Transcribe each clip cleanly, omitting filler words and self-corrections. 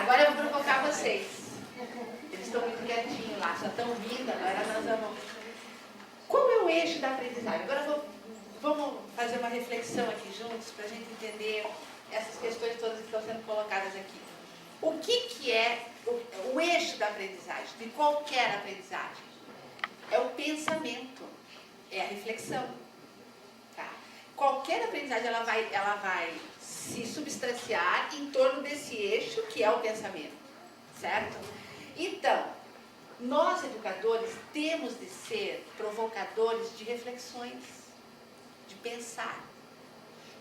Agora eu vou provocar vocês. Eles estão muito quietinhos lá, só estão vindo, agora nós vamos... Qual é o eixo da aprendizagem? Agora vamos fazer uma reflexão aqui juntos para a gente entender essas questões todas que estão sendo colocadas aqui. O que é o eixo da aprendizagem, de qualquer aprendizagem? É o pensamento, é a reflexão. Tá? Qualquer aprendizagem ela vai se substanciar em torno desse eixo que é o pensamento, certo? Então, nós educadores temos de ser provocadores de reflexões, de pensar.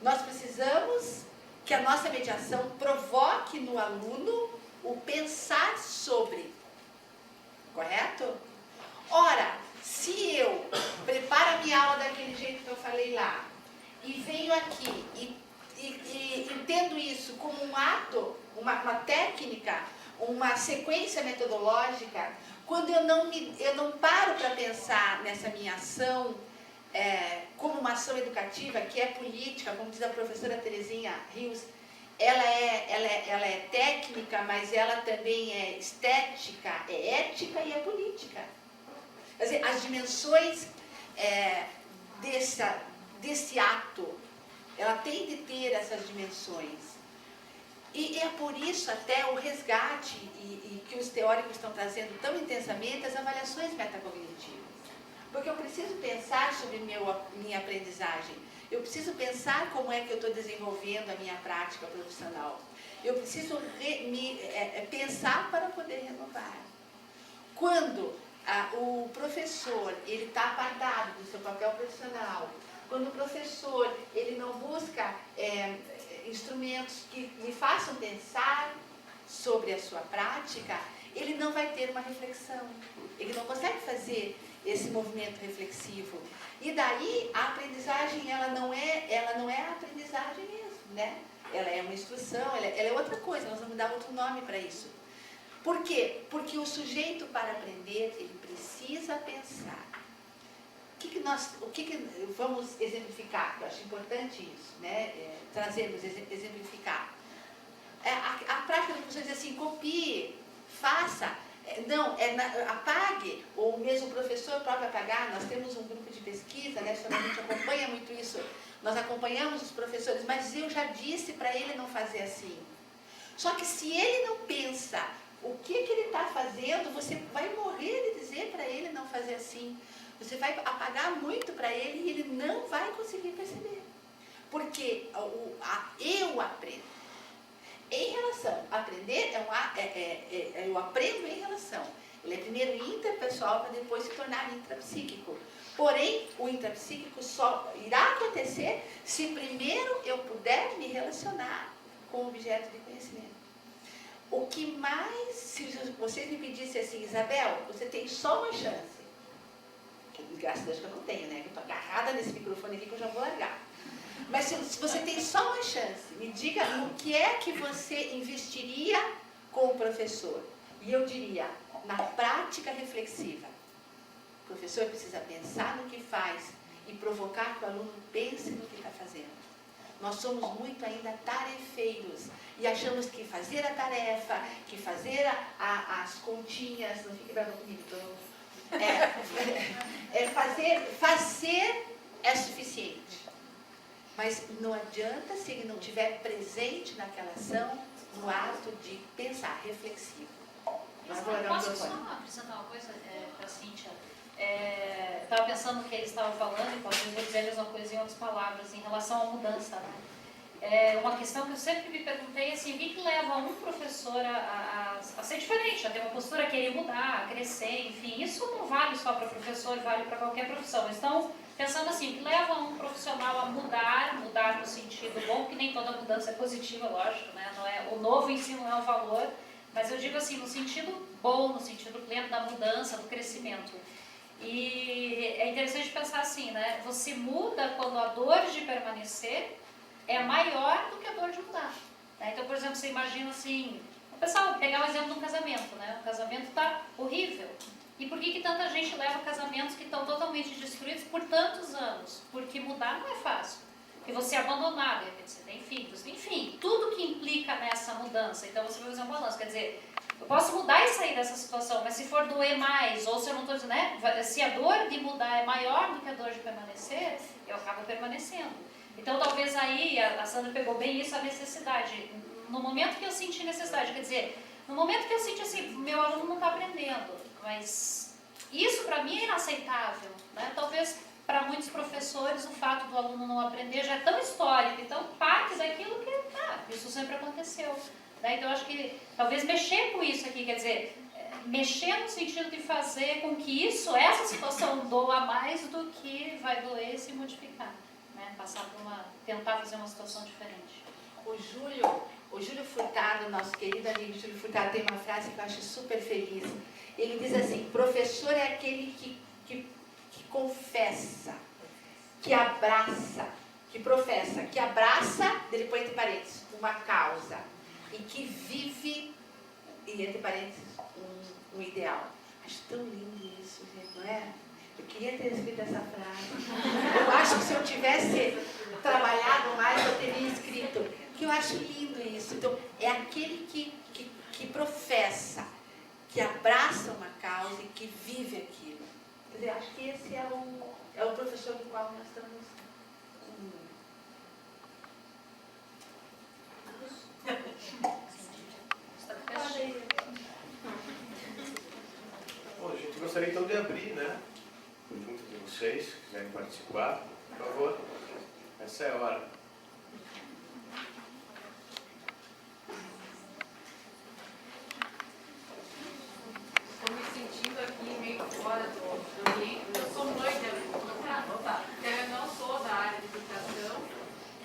Nós precisamos que a nossa mediação provoque no aluno o pensar sobre, correto? Ora, se eu preparo a minha aula daquele jeito que eu falei lá, e venho aqui e entendo isso como um ato, uma técnica, uma sequência metodológica, quando eu não paro para pensar nessa minha ação como uma ação educativa, que é política, como diz a professora Terezinha Rios, ela é técnica, mas ela também é estética, é ética e é política. Quer dizer, as dimensões desse ato, ela tem de ter essas dimensões. E é por isso até o resgate e que os teóricos estão trazendo tão intensamente as avaliações metacognitivas. Porque eu preciso pensar sobre minha aprendizagem. Eu preciso pensar como é que eu estou desenvolvendo a minha prática profissional. Eu preciso pensar para poder renovar. Quando o professor está apartado do seu papel profissional, quando o professor ele não busca instrumentos que lhe façam pensar sobre a sua prática, ele não vai ter uma reflexão. Ele não consegue fazer esse movimento reflexivo. E daí a aprendizagem ela não é a aprendizagem mesmo, né? Ela é uma instrução, ela é outra coisa, nós vamos dar outro nome para isso. Por quê? Porque o sujeito para aprender, ele precisa pensar. O que vamos exemplificar? Eu acho importante isso, né? Trazermos, exemplificar. A prática do professor diz assim, copie, faça. Não, apague, ou mesmo o professor próprio apagar. Nós temos um grupo de pesquisa, né, a gente acompanha muito isso, nós acompanhamos os professores, mas eu já disse para ele não fazer assim. Só que se ele não pensa o que ele está fazendo, você vai morrer de dizer para ele não fazer assim. Você vai apagar muito para ele e ele não vai conseguir perceber. Porque eu aprendo. Em relação, aprender eu aprendo em relação. Ele é primeiro interpessoal para depois se tornar intrapsíquico. Porém, o intrapsíquico só irá acontecer se primeiro eu puder me relacionar com o objeto de conhecimento. O que mais, se vocês me pedissem assim, Isabel, você tem só uma chance. Graças a Deus que eu não tenho, né? Eu estou agarrada nesse microfone aqui que eu já vou largar. Mas se você tem só uma chance, me diga no que é que você investiria com o professor. E eu diria, na prática reflexiva. O professor precisa pensar no que faz e provocar que o aluno pense no que está fazendo. Nós somos muito ainda tarefeiros e achamos que fazer a tarefa, que fazer as continhas, não fique bravo comigo, fazer é suficiente. Mas não adianta se ele não estiver presente naquela ação, no ato de pensar, reflexivo. Posso só acrescentar uma coisa para a Cíntia? Estava pensando no que eles estavam falando, e talvez vou dizer a mesma coisa em outras palavras, em relação à mudança. Né? Uma questão que eu sempre me perguntei, assim, o que leva um professor a ser diferente, a ter uma postura, a querer mudar, a crescer, enfim, isso não vale só para professor, vale para qualquer profissão. Então, pensando assim, o que leva um profissional a mudar no sentido bom, que nem toda mudança é positiva, lógico, né? Não é, o novo ensino não é um valor, mas eu digo assim, no sentido bom, no sentido pleno da mudança, do crescimento. E é interessante pensar assim, né? Você muda quando a dor de permanecer é maior do que a dor de mudar. Né? Então, por exemplo, você imagina assim, o pessoal, pegar o exemplo de um casamento, né? O casamento está horrível. E por que tanta gente leva casamentos que estão totalmente destruídos por tantos anos? Porque mudar não é fácil. que você abandonar, de repente você tem filhos, enfim, tudo que implica nessa mudança. Então você vai fazer um balanço, quer dizer, eu posso mudar e sair dessa situação, mas se for doer mais, ou se eu não estou dizendo, né, se a dor de mudar é maior do que a dor de permanecer, eu acabo permanecendo. Então talvez aí, a Sandra pegou bem isso, a necessidade. No momento que eu senti necessidade, quer dizer, no momento que eu senti assim, meu aluno não está aprendendo, mas isso para mim é inaceitável, né? Talvez para muitos professores o fato do aluno não aprender já é tão histórico, então parte daquilo que isso sempre aconteceu. Né? Então, eu acho que talvez mexer com isso aqui, quer dizer, mexer no sentido de fazer com que essa situação doa mais do que vai doer e se modificar. Né? Passar por tentar fazer uma situação diferente. O Júlio Furtado, nosso querido amigo Júlio Furtado, tem uma frase que eu acho super feliz. Ele diz assim, professor é aquele que confessa, que abraça, que professa, que abraça, ele põe entre parênteses, uma causa. E que vive, e entre parênteses, um ideal. Acho tão lindo isso, gente, não é? Eu queria ter escrito essa frase. Eu acho que se eu tivesse trabalhado mais, eu teria escrito. Porque eu acho lindo isso. Então, é aquele que professa, que abraça uma causa e que vive aquilo. Quer dizer, acho que esse é o professor do qual nós estamos. Bom, a gente gostaria então de abrir, né? Junto de vocês, se quiserem participar, por favor. Essa é a hora. Estou me sentindo aqui meio fora do ambiente. Eu sou mãe de aluno, então eu não sou da área de educação,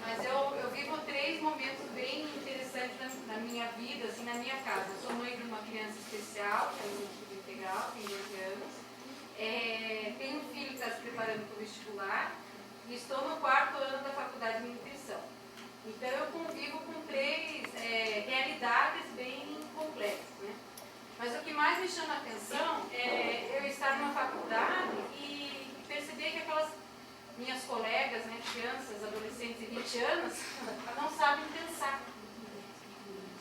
mas eu vivo 3 momentos bem interessantes na minha vida, assim, na minha casa. Eu sou mãe de uma criança especial, que é um estudo integral, tem 12 anos. Tenho um filho que está se preparando para o vestibular e estou no 4º ano da faculdade de nutrição. Então eu convivo com 3 realidades bem complexas, né? Mas o que mais me chama a atenção é eu estar numa faculdade e perceber que aquelas minhas colegas, né, crianças, adolescentes de 20 anos, não sabem pensar.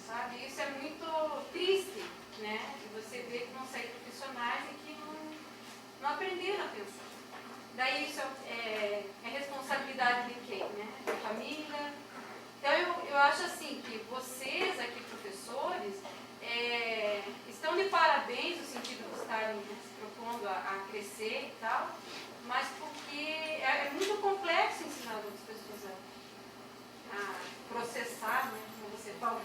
Sabe? Isso é muito triste, né? E você vê que não saem profissionais e que não aprenderam a pensar. Daí isso é responsabilidade de quem? Né? Da família. Então eu acho assim que vocês aqui, professores, estão de parabéns no sentido de estarem se propondo a crescer e tal, mas porque é muito complexo ensinar outras pessoas a processar, né, como você falou,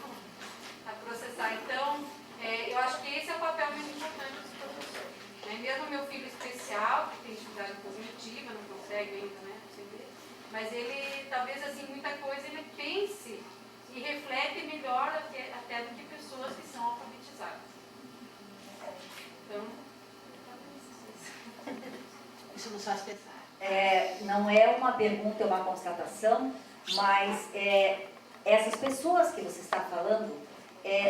a processar. Então, eu acho que esse é o papel mais importante dos professores. Né? Mesmo meu filho especial, que tem dificuldade cognitiva, não consegue ainda, né, perceber, mas ele, talvez assim, muita coisa ele pense e reflete melhor até do que pessoas que são alfabetizadas. Então, Isso nos faz pensar. Não é uma pergunta, é uma constatação, mas essas pessoas que você está falando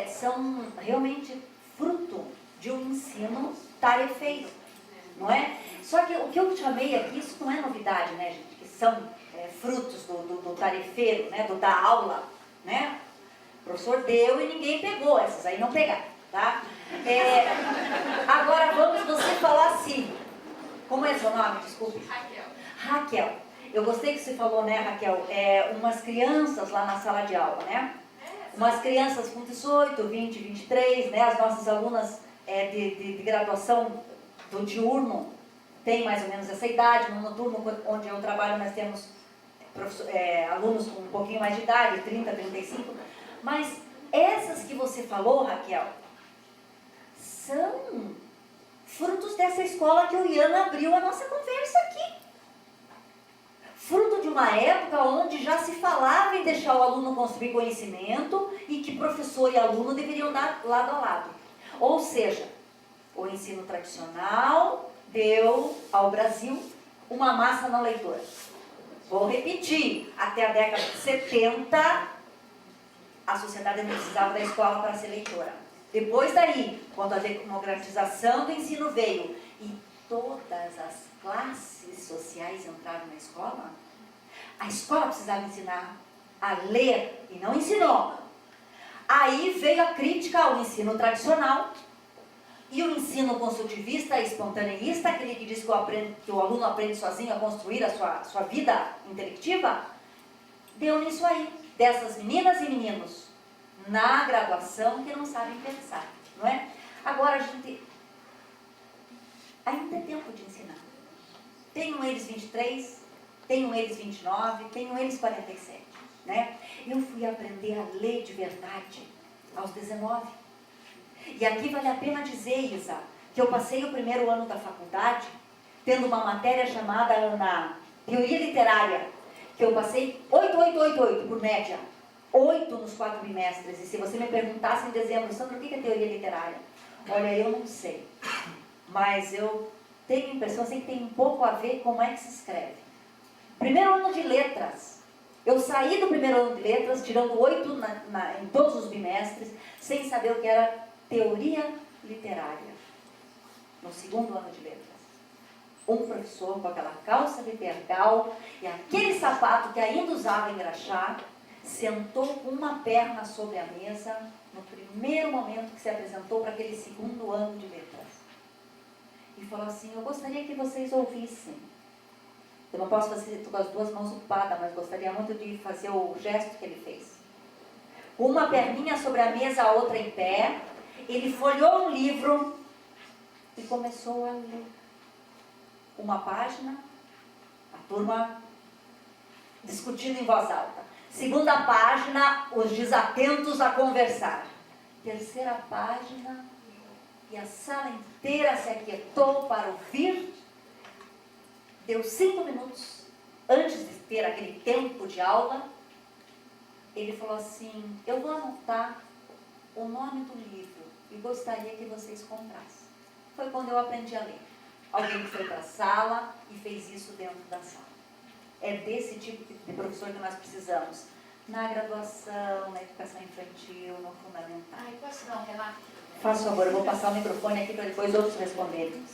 são realmente fruto de um ensino tarefeiro, não é? Só que o que eu chamei aqui, isso não é novidade, né, gente? Que são frutos do tarefeiro, né, da aula, né? O professor deu e ninguém pegou, essas aí não pegaram, tá? Agora vamos você falar assim. Como é seu nome? Desculpe. Raquel. Eu gostei que você falou, né, Raquel? Umas crianças lá na sala de aula, né? Umas crianças com 18, 20, 23, né? As nossas alunas de graduação do diurno têm mais ou menos essa idade. No noturno, onde eu trabalho, nós temos alunos com um pouquinho mais de idade, 30, 35. Mas essas que você falou, Raquel, são frutos dessa escola que o Ian abriu a nossa conversa aqui. Fruto de uma época onde já se falava em deixar o aluno construir conhecimento e que professor e aluno deveriam dar lado a lado. Ou seja, o ensino tradicional deu ao Brasil uma massa na leitura. Vou repetir, até a década de 70, a sociedade não precisava da escola para ser leitora. Depois daí, quando a democratização do ensino veio e todas as classes sociais entraram na escola, A escola precisava ensinar a ler e não ensinou. Aí veio a crítica ao ensino tradicional e o ensino construtivista e espontaneísta, aquele que diz que o aluno aprende sozinho a construir a sua vida intelectiva, deu nisso aí, dessas meninas e meninos na graduação que não sabem pensar, não é? Agora a gente ainda é tempo de ensinar. Tenham eles 23, tenham eles 29, tenham eles 47, né? Eu fui aprender a ler de verdade aos 19. E aqui vale a pena dizer, Isa, que eu passei o primeiro ano da faculdade tendo uma matéria chamada na teoria literária, que eu passei 8 por média. 8 nos 4 bimestres. E se você me perguntasse em dezembro, Sandra, o que é teoria literária? Olha, eu não sei. Mas eu tenho a impressão assim, que tem um pouco a ver com como é que se escreve. Primeiro ano de letras. Eu saí do primeiro ano de letras, tirando 8 em todos os bimestres, sem saber o que era teoria literária. No segundo ano de letras. Um professor com aquela calça de tergal e aquele sapato que ainda usava engraxar, sentou com uma perna sobre a mesa no primeiro momento que se apresentou para aquele segundo ano de letras. E falou assim, eu gostaria que vocês ouvissem. Eu não posso fazer, estou com as duas mãos ocupadas, mas gostaria muito de fazer o gesto que ele fez. Uma perninha sobre a mesa, a outra em pé. Ele folheou um livro e começou a ler. Uma página, a turma discutindo em voz alta. Segunda página, os desatentos a conversar. Terceira página, e a sala inteira se aquietou para ouvir. Deu 5 minutos antes de ter aquele tempo de aula. Ele falou assim, eu vou anotar o nome do livro e gostaria que vocês comprassem. Foi quando eu aprendi a ler. Alguém foi para a sala e fez isso dentro da sala. É desse tipo de professor que nós precisamos. Na graduação, na educação infantil, no fundamental. Ai, posso dar um relato? Faça favor, eu vou passar o microfone aqui para depois outros responderem.